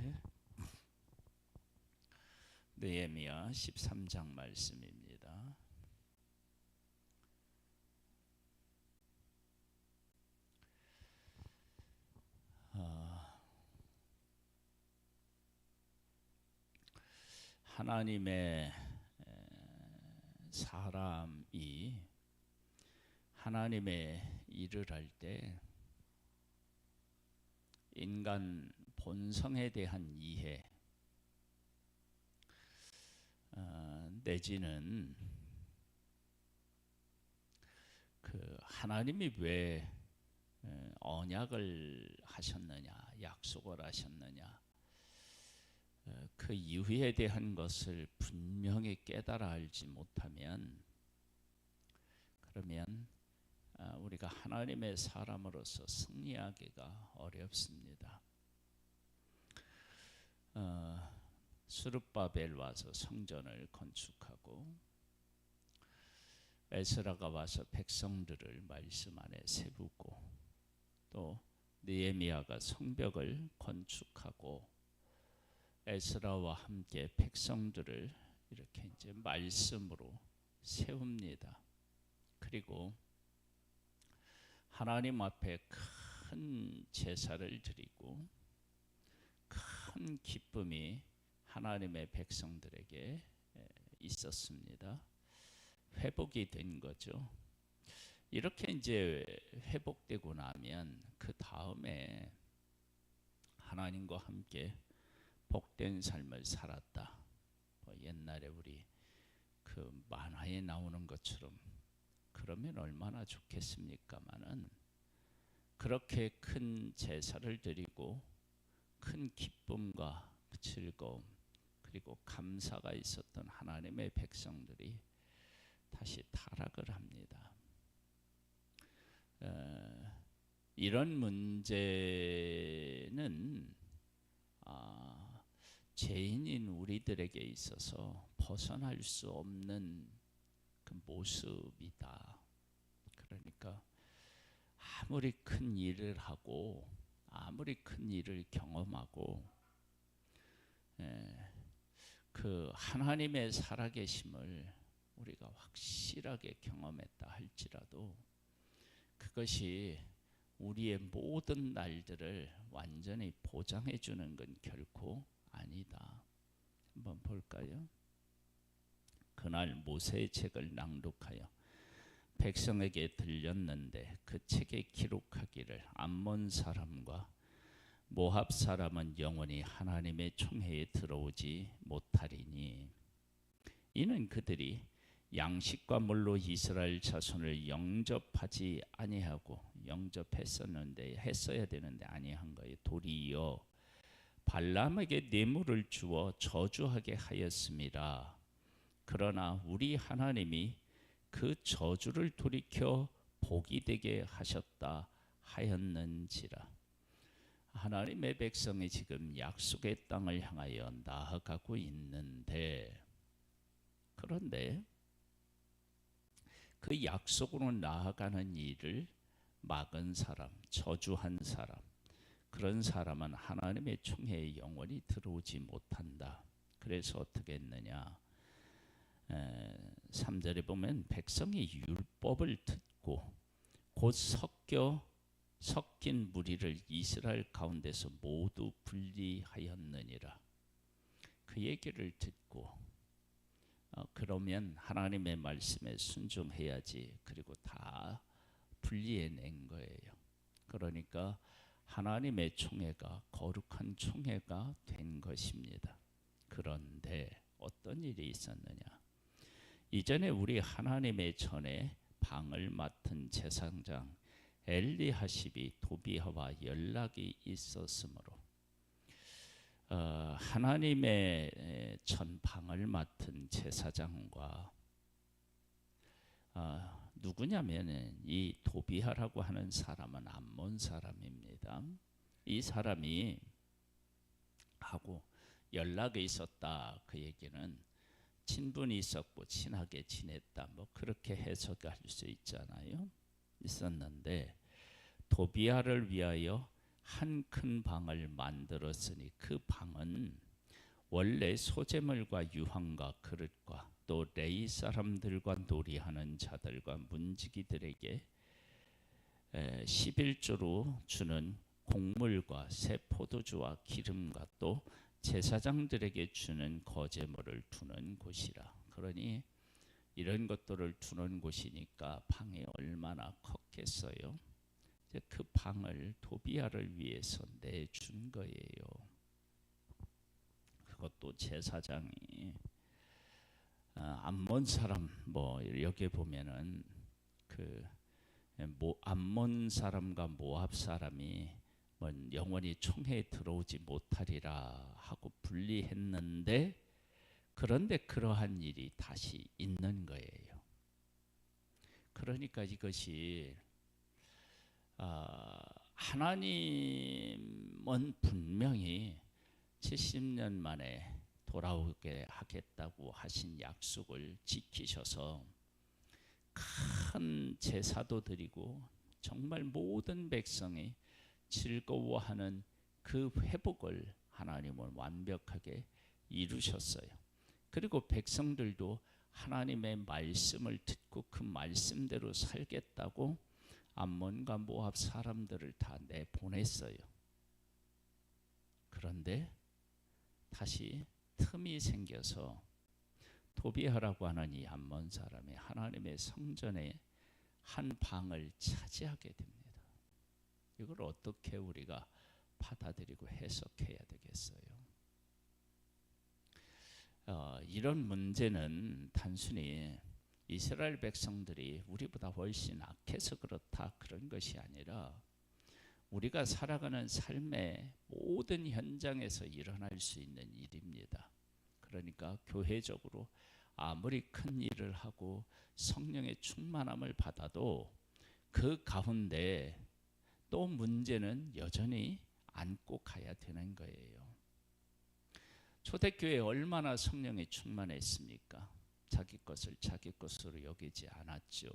때 느헤미야 13장 말씀입니다. 하나님의 사람이 하나님의 일을 할 때 인간 본성에 대한 이해 내지는 그 하나님이 왜 언약을 하셨느냐, 약속을 하셨느냐, 그 이유에 대한 것을 분명히 깨달아 알지 못하면 그러면 우리가 하나님의 사람으로서 승리하기가 어렵습니다. 스룹바벨 와서 성전을 건축하고 에스라가 와서 백성들을 말씀 안에 세우고 또 느헤미야가 성벽을 건축하고 에스라와 함께 백성들을 이렇게 이제 말씀으로 세웁니다. 그리고 하나님 앞에 큰 제사를 드리고 큰 기쁨이 하나님의 백성들에게 있었습니다. 회복이 된 거죠. 이렇게 이제 회복되고 나면 그 다음에 하나님과 함께 복된 삶을 살았다. 옛날에 우리 그 만화에 나오는 것처럼 그러면 얼마나 좋겠습니까마는 그렇게 큰 제사를 드리고 큰 기쁨과 즐거움 그리고 감사가 있었던 하나님의 백성들이 다시 타락을 합니다. 이런 문제는 죄인인 우리들에게 있어서 벗어날 수 없는 그 모습이다. 그러니까 아무리 큰 일을 하고 아무리 큰 일을 경험하고 그 하나님의 살아계심을 우리가 확실하게 경험했다 할지라도 그것이 우리의 모든 날들을 완전히 보장해 주는 건 결코 아니다. 한번 볼까요? 그날 모세의 책을 낭독하여 백성에게 들렸는데 그 책에 기록하기를 암몬 사람과 모압 사람은 영원히 하나님의 총회에 들어오지 못하리니 이는 그들이 양식과 물로 이스라엘 자손을 영접하지 아니하고 영접했었는데 했어야 되는데 아니한 거예요. 도리어 발람에게 뇌물을 주어 저주하게 하였습니다. 그러나 우리 하나님이 그 저주를 돌이켜 복이 되게 하셨다 하였는지라. 하나님의 백성이 지금 약속의 땅을 향하여 나아가고 있는데 그런데 그 약속으로 나아가는 일을 막은 사람, 저주한 사람 그런 사람은 하나님의 총회에 영원히 들어오지 못한다. 그래서 어떻게 했느냐 3절에 보면 백성이 율법을 듣고 곧 섞인 무리를 이스라엘 가운데서 모두 분리하였느니라. 그 얘기를 듣고 그러면 하나님의 말씀에 순종해야지. 그리고 다 분리해낸 거예요. 그러니까 하나님의 총회가 거룩한 총회가 된 것입니다. 그런데 어떤 일이 있었느냐? 이전에 우리 하나님의 전에 방을 맡은 제사장 엘리하십이 도비아와 연락이 있었으므로 하나님의 전 방을 맡은 제사장과 누구냐면 이 도비아라고 하는 사람은 암몬 사람입니다. 이 사람이 하고 연락이 있었다. 그 얘기는 친분이 있었고 친하게 지냈다. 뭐 그렇게 해석할 수 있잖아요. 있었는데 도비아를 위하여 한 큰 방을 만들었으니 그 방은 원래 소재물과 유황과 그릇과 또 레이 사람들과 놀이하는 자들과 문지기들에게 11조로 주는 곡물과 새 포도주와 기름과 또 제사장들에게 주는 거제물을 두는 곳이라. 그러니 이런 것들을 두는 곳이니까 방이 얼마나 컸겠어요. 그 방을 도비아를 위해서 내준 거예요. 그것도 제사장이 암몬 사람, 여기 보면은 그 암몬 사람과 모압 사람이 영원히 총회에 들어오지 못하리라 하고 분리했는데, 그런데 그러한 일이 다시 있는 거예요. 그러니까 이것이 하나님은 분명히 70년 만에 돌아오게 하겠다고 하신 약속을 지키셔서 큰 제사도 드리고 정말 모든 백성이 즐거워하는 그 회복을 하나님은 완벽하게 이루셨어요. 그리고 백성들도 하나님의 말씀을 듣고 그 말씀대로 살겠다고 암몬과 모압 사람들을 다 내보냈어요. 그런데 다시 틈이 생겨서 도비아라고 하는 이 암몬 사람이 하나님의 성전의 한 방을 차지하게 됩니다. 이걸 어떻게 우리가 받아들이고 해석해야 되겠어요? 이런 문제는 단순히 이스라엘 백성들이 우리보다 훨씬 악해서 그렇다 그런 것이 아니라 우리가 살아가는 삶의 모든 현장에서 일어날 수 있는 일입니다. 그러니까 교회적으로 아무리 큰 일을 하고 성령의 충만함을 받아도 그 가운데 또 문제는 여전히 안고 가야 되는 거예요. 초대교회 얼마나 성령이 충만했습니까? 자기 것을 자기 것으로 여기지 않았죠.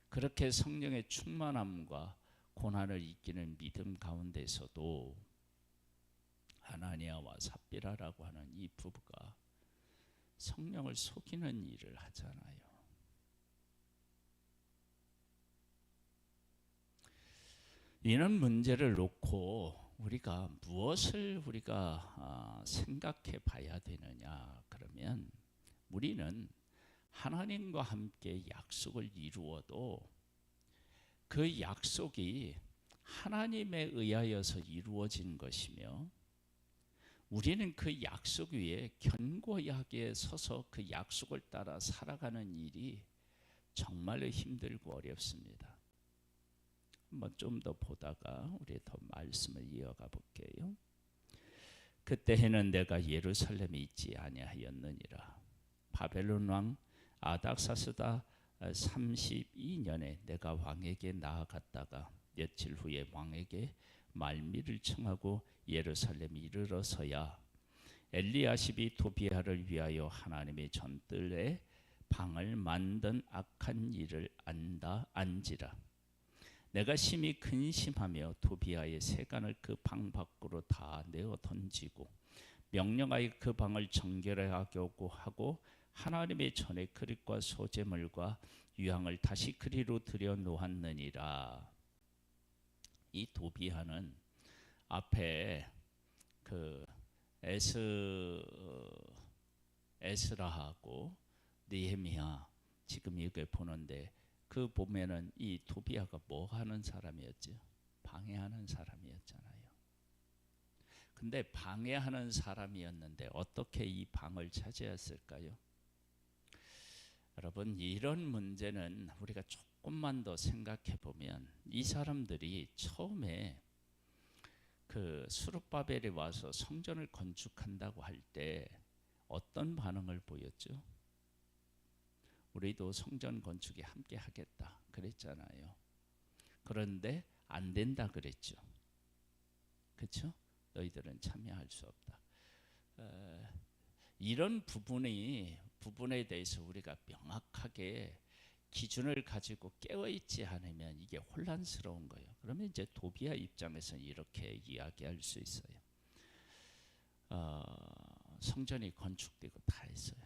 그렇게 성령의 충만함과 고난을 이기는 믿음 가운데서도 하나니아와 삽비라라고 하는 이 부부가 성령을 속이는 일을 하잖아요. 이런 문제를 놓고 우리가 무엇을 생각해 봐야 되느냐 그러면, 우리는 하나님과 함께 약속을 이루어도 그 약속이 하나님에 의하여서 이루어진 것이며, 우리는 그 약속 위에 견고하게 서서 그 약속을 따라 살아가는 일이 정말로 힘들고 어렵습니다. 한번 좀 더 보다가 우리 더 말씀을 이어가 볼게요. 그때 해는 내가 예루살렘에 있지 아니하였느니라. 바벨론 왕 아닥사스다 32년에 내가 왕에게 나아갔다가 며칠 후에 왕에게 말미를 청하고 예루살렘에 이르러서야 엘리야십이 도비아를 위하여 하나님의 전뜰에 방을 만든 악한 일을 안지라. 내가 심히 근심하며 도비아의 세간을 그 방 밖으로 다 내어 던지고 명령하여 그 방을 정결하게 하고 하나님의 전에 그릇과 소재물과 유향을 다시 그리로 들여 놓았느니라. 이 도비아는 앞에 그 에스라하고 느헤미야 지금 이게 보는데, 그 보면은 이 도비아가 뭐 하는 사람이었죠? 방해하는 사람이었잖아요. 근데 방해하는 사람이었는데 어떻게 이 방을 차지했을까요? 여러분, 이런 문제는 우리가 조금만 더 생각해 보면, 이 사람들이 처음에 그 스룹바벨에 와서 성전을 건축한다고 할 때 어떤 반응을 보였죠? 우리도 성전 건축에 함께 하겠다 그랬잖아요. 그런데 안 된다 그랬죠. 그렇죠? 너희들은 참여할 수 없다. 이런 부분에 대해서 우리가 명확하게 기준을 가지고 깨어있지 않으면 이게 혼란스러운 거예요. 그러면 이제 도비아 입장에서는 이렇게 이야기할 수 있어요. 성전이 건축되고 다 했어요.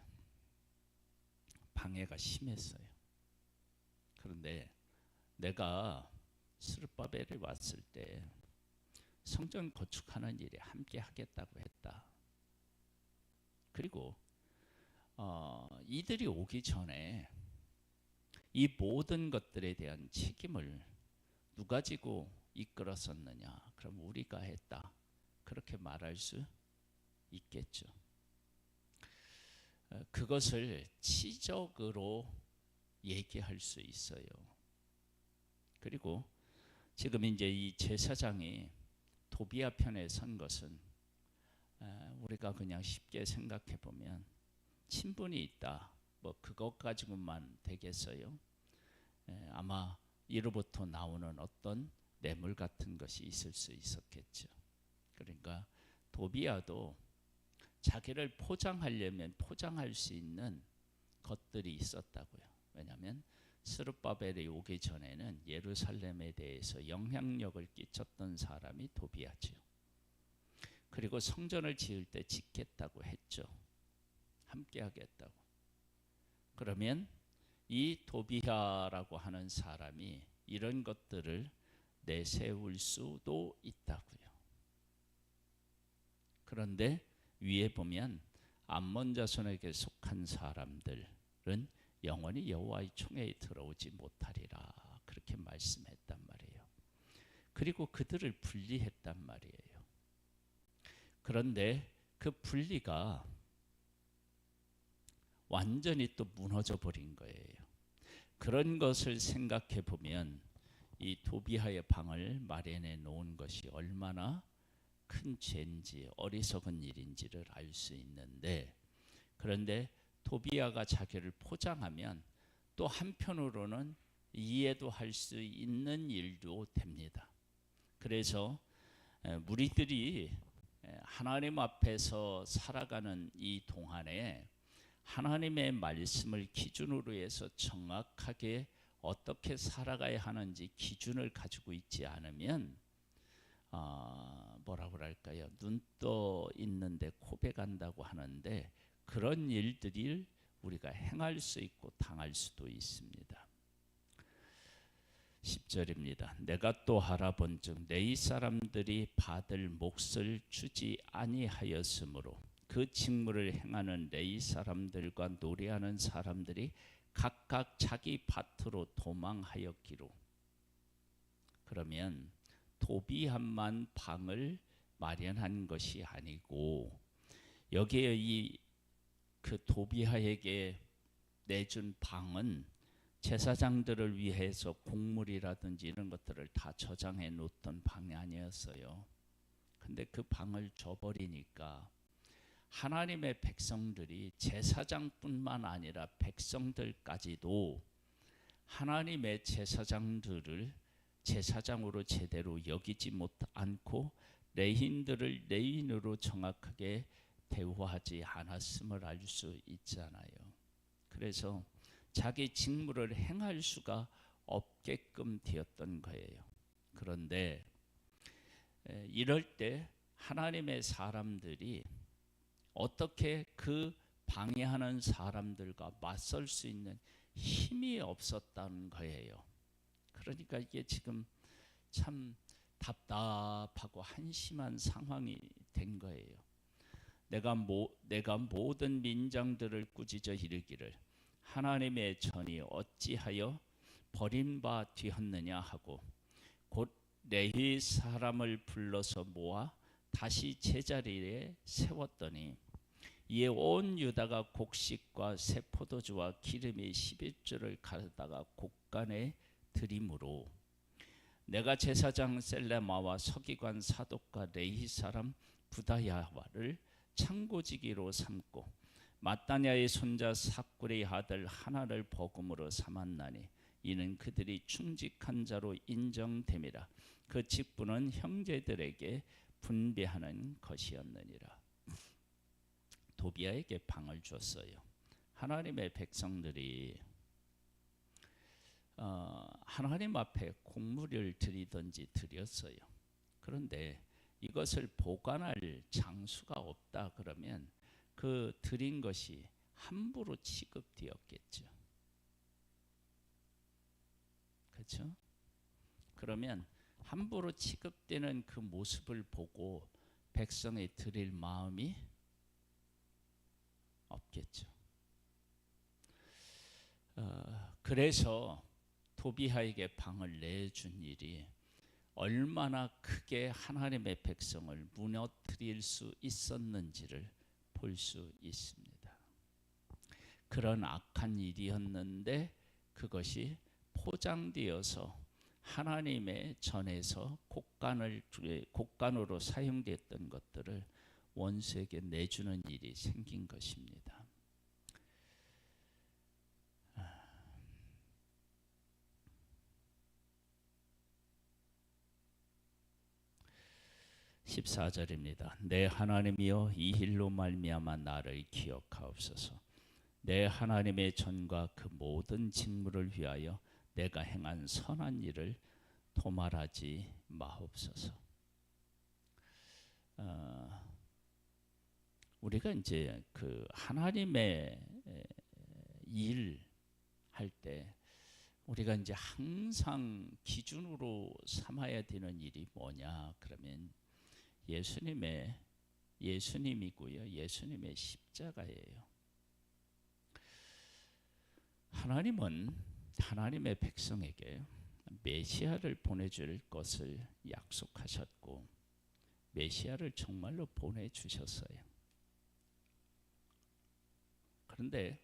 방해가 심했어요. 그런데 내가 스룹바벨이 왔을 때 성전 건축하는 일에 함께 하겠다고 했다. 그리고 이들이 오기 전에 이 모든 것들에 대한 책임을 누가 지고 이끌었었느냐? 그럼 우리가 했다. 그렇게 말할 수 있겠죠. 그것을 치적으로 얘기할 수 있어요. 그리고 지금 이제 이 제사장이 도비아 편에 선 것은 우리가 그냥 쉽게 생각해 보면 친분이 있다. 뭐 그것 가지고만 되겠어요? 아마 이로부터 나오는 어떤 뇌물 같은 것이 있을 수 있었겠죠. 그러니까 도비아도 자기를 포장하려면 포장할 수 있는 것들이 있었다고요. 왜냐하면 스룹바벨이 오기 전에는 예루살렘에 대해서 영향력을 끼쳤던 사람이 도비아죠. 그리고 성전을 지을 때 짓겠다고 했죠. 함께 하겠다고. 그러면 이 도비아라고 하는 사람이 이런 것들을 내세울 수도 있다고요. 그런데 위에 보면 암몬 자손에게 속한 사람들은 영원히 여호와의 총회에 들어오지 못하리라 그렇게 말씀했단 말이에요. 그리고 그들을 분리했단 말이에요. 그런데 그 분리가 완전히 또 무너져 버린 거예요. 그런 것을 생각해 보면 이 도비아의 방을 마련해 놓은 것이 얼마나 큰 죄인지 어리석은 일인지를 알 수 있는데, 그런데 도비아가 자기를 포장하면 또 한편으로는 이해도 할 수 있는 일도 됩니다. 그래서 무리들이 하나님 앞에서 살아가는 이 동안에 하나님의 말씀을 기준으로 해서 정확하게 어떻게 살아가야 하는지 기준을 가지고 있지 않으면 뭐라고 할까요? 눈 떠 있는데 고백한다고 하는데 그런 일들을 우리가 행할 수 있고 당할 수도 있습니다. 10절입니다. 내가 또 알아본즉 내 사람들이 받을 몫을 주지 아니하였으므로 그 직무를 행하는 레위 사람들과 노래하는 사람들이 각각 자기 밭으로 도망하였기로. 그러면 도비아만 방을 마련한 것이 아니고 여기에 이 그 도비아에게 내준 방은 제사장들을 위해서 곡물이라든지 이런 것들을 다 저장해 놓던 방이 아니었어요. 근데 그 방을 줘버리니까 하나님의 백성들이 제사장뿐만 아니라 백성들까지도 하나님의 제사장들을 제사장으로 제대로 여기지 않고 레인들을 레인으로 정확하게 대우하지 않았음을 알 수 있잖아요. 그래서 자기 직무를 행할 수가 없게끔 되었던 거예요. 그런데 이럴 때 하나님의 사람들이 어떻게 그 방해하는 사람들과 맞설 수 있는 힘이 없었다는 거예요. 그러니까 이게 지금 참 답답하고 한심한 상황이 된 거예요. 내가 모든 민장들을 꾸짖어 이르기를 하나님의 전이 어찌하여 버린 바 되었느냐 하고 곧 레위 사람을 불러서 모아 다시 제자리에 세웠더니 이에 온 유다가 곡식과 새 포도주와 기름의 11조를 가져다가 곡간에 드림으로 내가 제사장 셀레마와 서기관 사독과 레위 사람 부다야와를 창고지기로 삼고 마따냐의 손자 삭굴의 아들 하나를 버금으로 삼았나니 이는 그들이 충직한 자로 인정됨이라. 그 직분은 형제들에게 분배하는 것이었느니라. 도비아에게 방을 줬어요. 하나님의 백성들이 하나님 앞에 곡물을 드리든지 드렸어요. 그런데 이것을 보관할 장수가 없다 그러면 그 드린 것이 함부로 취급되었겠죠. 그렇죠? 그러면 함부로 취급되는 그 모습을 보고 백성에 드릴 마음이 없겠죠. 그래서 도비아에게 방을 내준 일이 얼마나 크게 하나님의 백성을 무너뜨릴 수 있었는지를 볼 수 있습니다. 그런 악한 일이었는데 그것이 포장되어서 하나님의 전에서 곡간으로 사용됐던 것들을 원수에게 내주는 일이 생긴 것입니다. 14절입니다. 내 하나님이여 이 일로 말미암아 나를 기억하옵소서. 내 하나님의 전과 그 모든 직무를 위하여 내가 행한 선한 일을 도말하지 마옵소서. 우리가 이제 그 하나님의 일 할 때 우리가 이제 항상 기준으로 삼아야 되는 일이 뭐냐 그러면 예수님이고요. 예수님의 십자가예요. 하나님은 하나님의 백성에게 메시아를 보내줄 것을 약속하셨고 메시아를 정말로 보내주셨어요. 그런데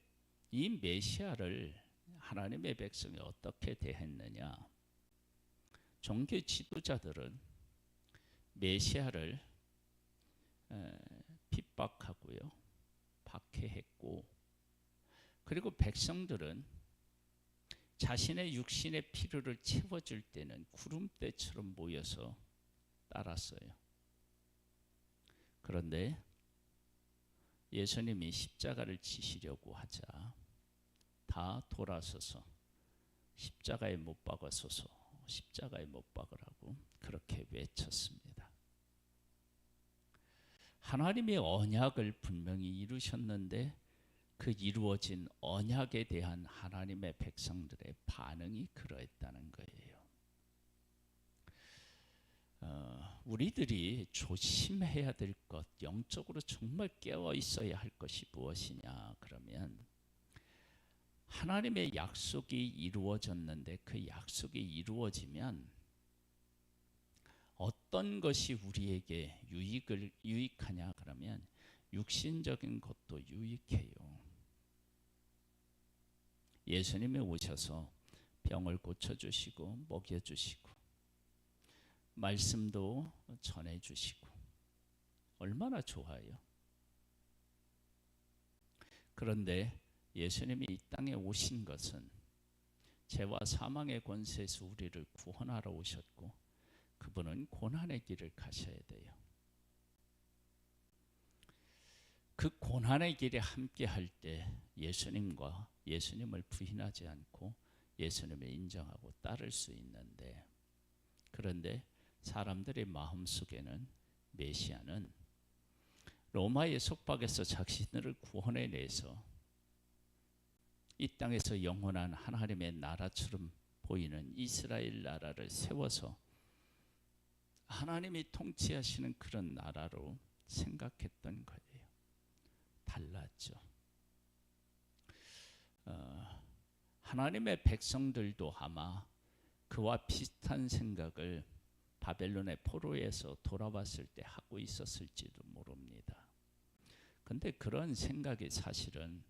이 메시아를 하나님의 백성이 어떻게 대했느냐? 종교 지도자들은 메시아를 핍박하고요, 박해했고, 그리고 백성들은 자신의 육신의 필요를 채워줄 때는 구름대처럼 모여서 따랐어요. 그런데 예수님이 십자가를 지시려고 하자 다 돌아서서 십자가에 못 박으소서, 십자가에 못 박으라고 그렇게 외쳤습니다. 하나님의 언약을 분명히 이루셨는데 그 이루어진 언약에 대한 하나님의 백성들의 반응이 그러했다는 거예요. 우리들이 조심해야 될 것, 영적으로 정말 깨어 있어야 할 것이 무엇이냐 그러면 하나님의 약속이 이루어졌는데 그 약속이 이루어지면 어떤 것이 우리에게 유익하냐 그러면 육신적인 것도 유익해요. 예수님이 오셔서 병을 고쳐주시고 먹여주시고 말씀도 전해주시고 얼마나 좋아요. 그런데 예수님이 이 땅에 오신 것은 죄와 사망의 권세에서 우리를 구원하러 오셨고 그분은 고난의 길을 가셔야 돼요. 그 고난의 길에 함께 할 때 예수님을 부인하지 않고 예수님을 인정하고 따를 수 있는데, 그런데 사람들의 마음속에는 메시아는 로마의 속박에서 자신들을 구원해내서 이 땅에서 영원한 하나님의 나라처럼 보이는 이스라엘 나라를 세워서 하나님이 통치하시는 그런 나라로 생각했던 거예요. 달랐죠. 하나님의 백성들도 아마 그와 비슷한 생각을 바벨론의 포로에서 돌아왔을 때 하고 있었을지도 모릅니다. 근데 그런 생각이 사실은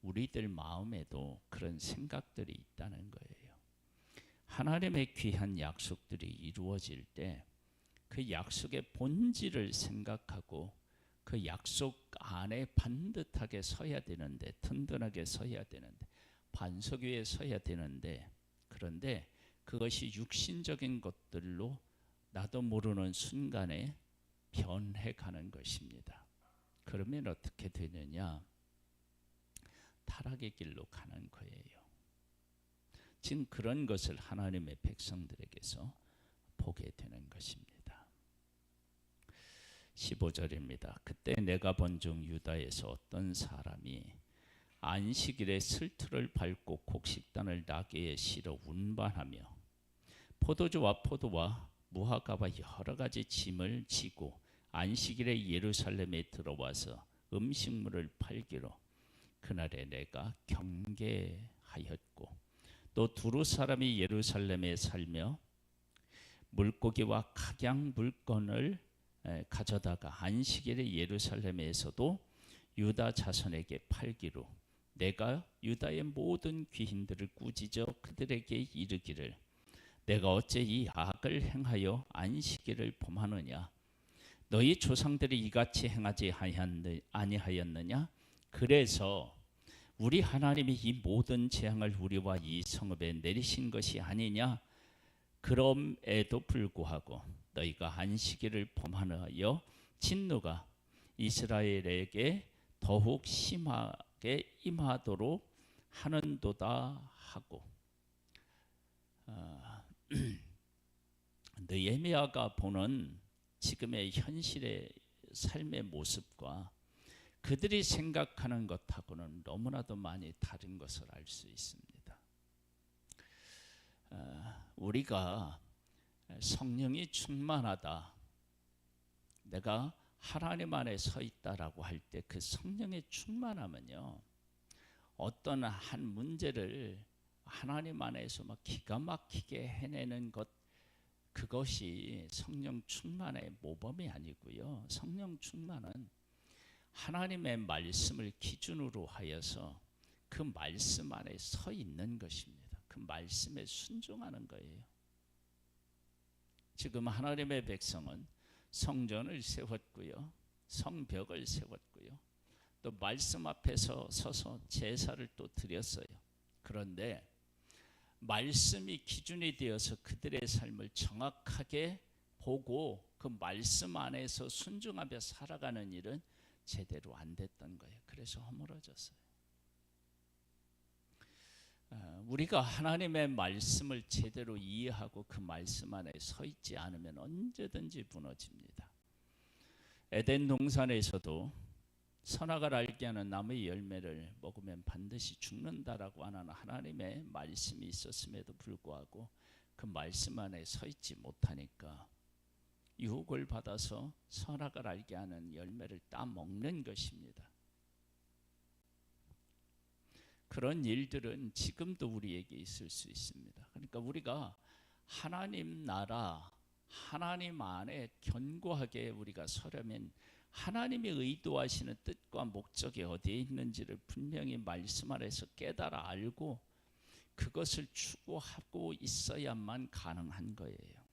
우리들 마음에도 그런 생각들이 있다는 거예요. 하나님의 귀한 약속들이 이루어질 때 그 약속의 본질을 생각하고 그 약속 안에 반듯하게 서야 되는데, 든든하게 서야 되는데, 반석 위에 서야 되는데, 그런데 그것이 육신적인 것들로 나도 모르는 순간에 변해가는 것입니다. 그러면 어떻게 되느냐? 타락의 길로 가는 거예요. 지금 그런 것을 하나님의 백성들에게서 보게 되는 것입니다. 15절입니다. 그때 내가 본 중 유다에서 어떤 사람이 안식일에 슬투를 밟고 곡식단을 나귀에 실어 운반하며 포도주와 포도와 무화과와 여러 가지 짐을 지고 안식일에 예루살렘에 들어와서 음식물을 팔기로 그날에 내가 경계하였고 또 두루 사람이 예루살렘에 살며 물고기와 각양 물건을 가져다가 안식일에 예루살렘에서도 유다 자손에게 팔기로 내가 유다의 모든 귀인들을 꾸짖어 그들에게 이르기를 내가 어째 이 악을 행하여 안식일을 범하느냐 너희 조상들이 이같이 행하지 아니하였느냐 그래서 우리 하나님이 이 모든 재앙을 우리와 이 성읍에 내리신 것이 아니냐 그럼에도 불구하고 너희가 안식일을 범하여 진노가 이스라엘에게 더욱 심하게 임하도록 하는도다 하고 느헤미야가 보는 지금의 현실의 삶의 모습과 그들이 생각하는 것하고는 너무나도 많이 다른 것을 알 수 있습니다. 우리가 성령이 충만하다, 내가 하나님 안에 서 있다라고 할 때 그 성령의 충만함은요, 어떤 한 문제를 하나님 안에서 막 기가 막히게 해내는 것, 그것이 성령 충만의 모범이 아니고요. 성령 충만은 하나님의 말씀을 기준으로 하여서 그 말씀 안에 서 있는 것입니다. 그 말씀에 순종하는 거예요. 지금 하나님의 백성은 성전을 세웠고요, 성벽을 세웠고요, 또 말씀 앞에서 서서 제사를 또 드렸어요. 그런데 말씀이 기준이 되어서 그들의 삶을 정확하게 보고 그 말씀 안에서 순종하며 살아가는 일은 제대로 안 됐던 거예요. 그래서 허물어졌어요. 우리가 하나님의 말씀을 제대로 이해하고 그 말씀 안에 서 있지 않으면 언제든지 무너집니다. 에덴 동산에서도 선악을 알게 하는 나무의 열매를 먹으면 반드시 죽는다라고 하는 하나님의 말씀이 있었음에도 불구하고 그 말씀 안에 서 있지 못하니까 유혹을 받아서 선악을 알게 하는 열매를 따먹는 것입니다. 그런 일들은 지금도 우리에게 있을 수 있습니다. 그러니까 우리가 하나님 나라, 하나님 안에 견고하게 우리가 서려면 하나님이 의도하시는 뜻과 목적이 어디에 있는지를 분명히 말씀 안에서 깨달아 알고 그것을 추구하고 있어야만 가능한 거예요.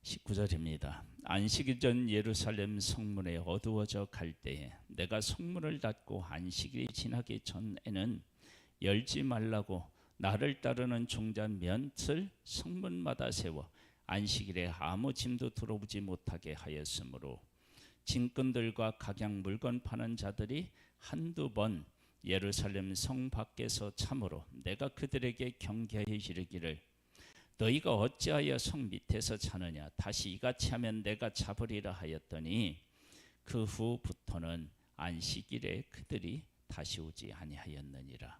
19절입니다. 안식일 전 예루살렘 성문에 어두워져 갈 때에 내가 성문을 닫고 안식일이 지나기 전에는 열지 말라고 나를 따르는 종자 몇을 성문마다 세워 안식일에 아무 짐도 들어오지 못하게 하였으므로 짐꾼들과 각양 물건 파는 자들이 한두 번 예루살렘 성 밖에서 참으로 내가 그들에게 경계하여 이르기를 너희가 어찌하여 성 밑에서 자느냐 다시 이같이 하면 내가 잡으리라 하였더니 그 후부터는 안식일에 그들이 다시 오지 아니하였느니라.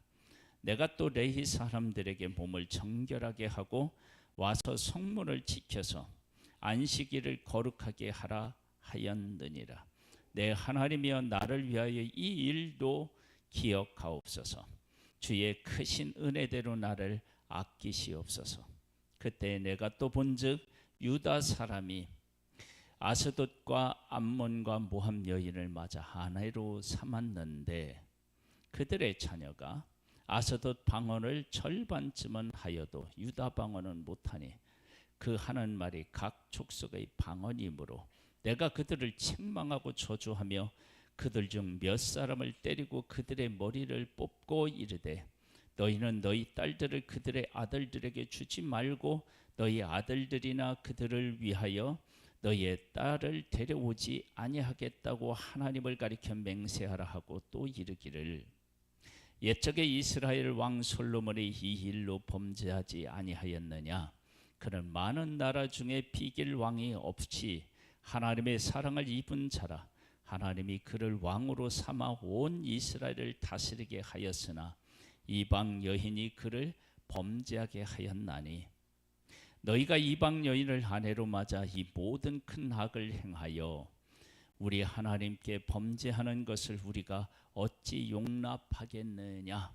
내가 또 레위 사람들에게 몸을 정결하게 하고 와서 성문을 지켜서 안식일을 거룩하게 하라 하였느니라. 내 하나님이여 나를 위하여 이 일도 기억하옵소서. 주의 크신 은혜대로 나를 아끼시옵소서. 그때 내가 또 본즉 유다 사람이 아스돗과 암몬과 모함 여인을 맞아 아내로 삼았는데 그들의 자녀가 아스돗 방언을 절반쯤은 하여도 유다 방언은 못하니 그 하는 말이 각 족속의 방언이므로 내가 그들을 책망하고 저주하며 그들 중 몇 사람을 때리고 그들의 머리를 뽑고 이르되 너희는 너희 딸들을 그들의 아들들에게 주지 말고 너희 아들들이나 그들을 위하여 너희의 딸을 데려오지 아니하겠다고 하나님을 가리켜 맹세하라 하고 또 이르기를 옛적에 이스라엘 왕 솔로몬이 이 일로 범죄하지 아니하였느냐? 그는 많은 나라 중에 비길 왕이 없이 하나님의 사랑을 입은 자라. 하나님이 그를 왕으로 삼아 온 이스라엘을 다스리게 하였으나 이방 여인이 그를 범죄하게 하였나니 너희가 이방 여인을 아내로 맞아 이 모든 큰 악을 행하여 우리 하나님께 범죄하는 것을 우리가 어찌 용납하겠느냐?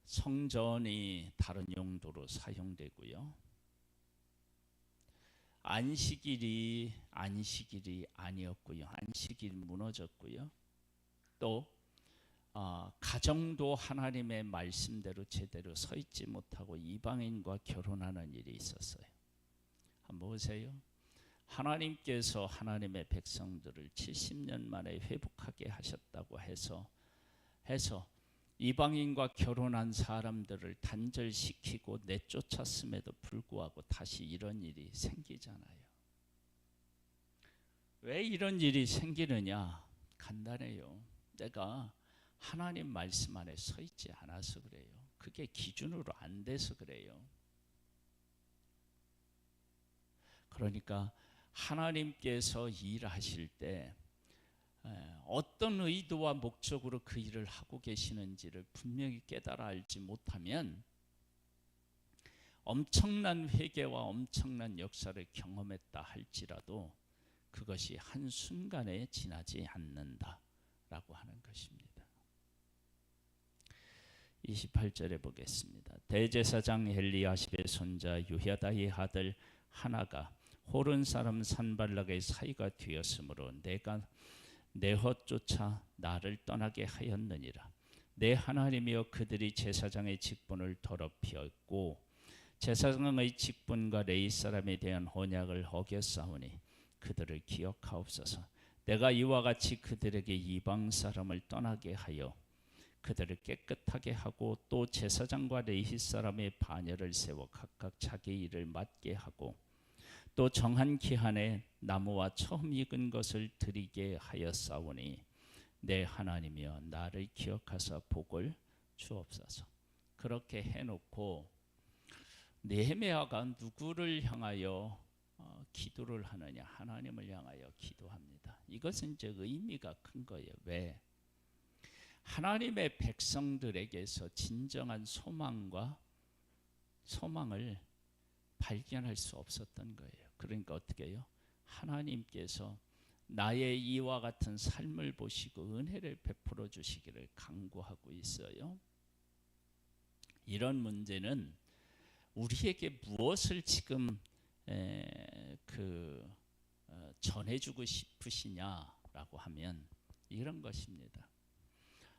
성전이 다른 용도로 사용되고요. 안식일이 아니었고요. 안식일이 무너졌고요. 또 가정도 하나님의 말씀대로 제대로 서 있지 못하고 이방인과 결혼하는 일이 있었어요. 한번 보세요. 하나님께서 하나님의 백성들을 70년 만에 회복하게 하셨다고 해서 이방인과 결혼한 사람들을 단절시키고 내쫓았음에도 불구하고 다시 이런 일이 생기잖아요. 왜 이런 일이 생기느냐? 간단해요. 내가 하나님 말씀 안에 서 있지 않아서 그래요. 그게 기준으로 안 돼서 그래요. 그러니까 하나님께서 일하실 때 어떤 의도와 목적으로 그 일을 하고 계시는지를 분명히 깨달아 알지 못하면 엄청난 회개와 엄청난 역사를 경험했다 할지라도 그것이 한순간에 지나지 않는다라고 하는 것입니다. 28절에 보겠습니다. 대제사장 엘리야십의 손자 요야다의 아들 하나가 호른 사람 산발락의 사이가 되었으므로 내가 내 헛조차 나를 떠나게 하였느니라. 내 하나님이여 그들이 제사장의 직분을 더럽히었고 제사장의 직분과 레위 사람에 대한 언약을 어겼사오니 그들을 기억하옵소서. 내가 이와 같이 그들에게 이방 사람을 떠나게 하여 그들을 깨끗하게 하고 또 제사장과 레위 사람의 반열을 세워 각각 자기 일을 맡게 하고 또 정한 기한에 나무와 처음 익은 것을 드리게 하였사오니 내 하나님이여 나를 기억하사 복을 주옵소서. 그렇게 해놓고 느헤미야가 누구를 향하여 기도를 하느냐? 하나님을 향하여 기도합니다. 이것은 이제 의미가 큰 거예요. 왜? 하나님의 백성들에게서 진정한 소망을 발견할 수 없었던 거예요. 그러니까 어떻게 해요? 하나님께서 나의 이와 같은 삶을 보시고 은혜를 베풀어 주시기를 간구하고 있어요. 이런 문제는 우리에게 무엇을 지금 전해주고 싶으시냐라고 하면 이런 것입니다.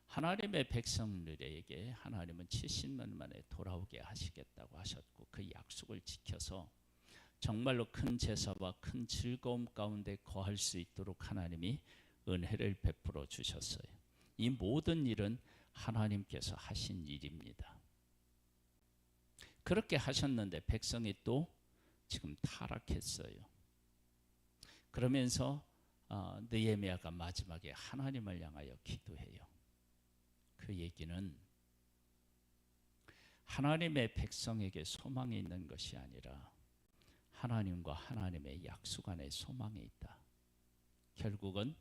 하나님의 백성들에게 하나님은 70년 만에 돌아오게 하시겠다고 하셨고 그 약속을 지켜서 정말로 큰 제사와 큰 즐거움 가운데 거할 수 있도록 하나님이 은혜를 베풀어 주셨어요. 이 모든 일은 하나님께서 하신 일입니다. 그렇게 하셨는데 백성이 또 지금 타락했어요. 그러면서 느헤미야가 마지막에 하나님을 향하여 기도해요. 그 얘기는 하나님의 백성에게 소망이 있는 것이 아니라 하나님과 하나님의 약속 안에 소망이 있다. 결국은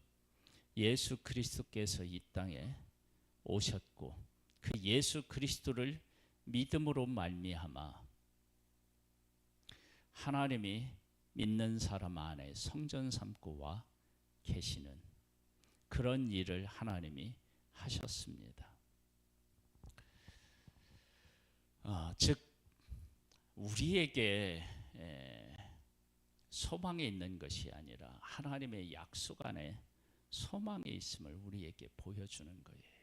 예수 그리스도께서 이 땅에 오셨고 그 예수 그리스도를 믿음으로 말미암아 하나님이 믿는 사람 안에 성전 삼고 와 계시는 그런 일을 하나님이 하셨습니다. 즉 우리에게 소망이 있는 것이 아니라 하나님의 약속 안에 소망이 있음을 우리에게 보여주는 거예요.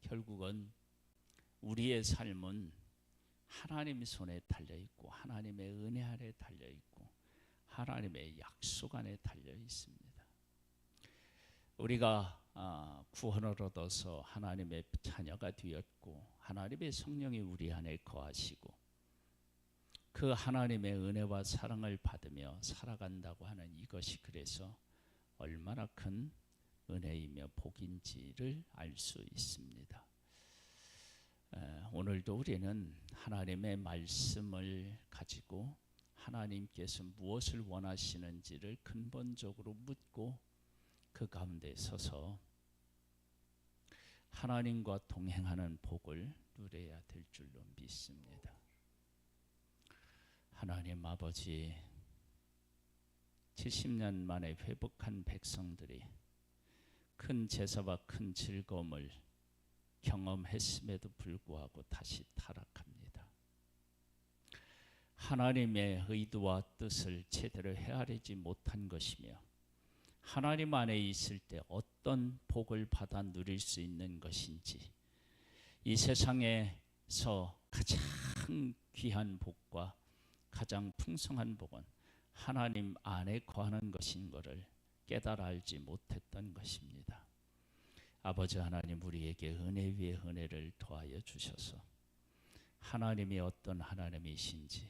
결국은 우리의 삶은 하나님의 손에 달려있고 하나님의 은혜 아래 달려있고 하나님의 약속 안에 달려 있습니다. 우리가 구원을 얻어서 하나님의 자녀가 되었고 하나님의 성령이 우리 안에 거하시고 그 하나님의 은혜와 사랑을 받으며 살아간다고 하는 이것이 그래서 얼마나 큰 은혜이며 복인지를 알 수 있습니다. 오늘도 우리는 하나님의 말씀을 가지고 하나님께서 무엇을 원하시는지를 근본적으로 묻고 그 가운데 서서 하나님과 동행하는 복을 누려야 될 줄로 믿습니다. 하나님 아버지, 70년 만에 회복한 백성들이 큰 제사와 큰 즐거움을 경험했음에도 불구하고 다시 타락합니다. 하나님의 의도와 뜻을 제대로 헤아리지 못한 것이며 하나님 안에 있을 때 어떤 복을 받아 누릴 수 있는 것인지, 이 세상에서 가장 귀한 복과 가장 풍성한 복은 하나님 안에 거하는 것인 것을 깨달아 알지 못했던 것입니다. 아버지 하나님, 우리에게 은혜 위에 은혜를 더하여 주셔서 하나님이 어떤 하나님이신지,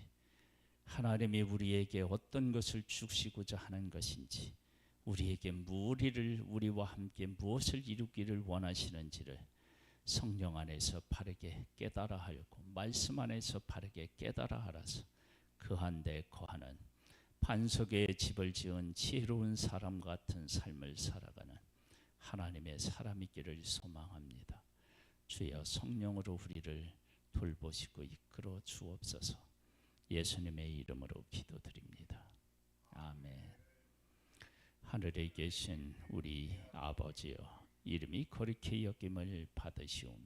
하나님이 우리에게 어떤 것을 주시고자 하는 것인지, 우리에게 우리와 함께 무엇을 이루기를 원하시는지를 성령 안에서 바르게 깨달아 하였고 말씀 안에서 바르게 깨달아 알아서 그 한데 거하는 반석에 집을 지은 지혜로운 사람 같은 삶을 살아가는 하나님의 사람이기를 소망합니다. 주여, 성령으로 우리를 돌보시고 이끌어 주옵소서. 예수님의 이름으로 기도드립니다. 아멘. 하늘에 계신 우리 아버지여, 이름이 거룩히 여김을 받으시오며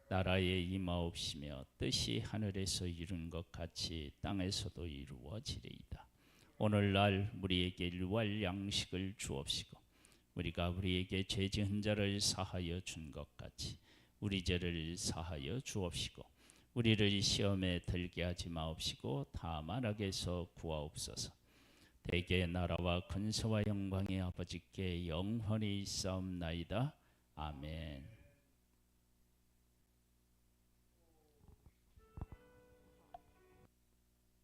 나라에 임하옵시며 뜻이 하늘에서 이룬 것 같이 땅에서도 이루어지리이다. 오늘날 우리에게 일용할 양식을 주옵시고 우리가 우리에게 죄 지은 자를 사하여 준 것 같이 우리 죄를 사하여 주옵시고 우리를 시험에 들게 하지 마옵시고 다만 악에서 구하옵소서. 대개 나라와 근세와 영광이 아버지께 영원히 있사옵나이다. 아멘.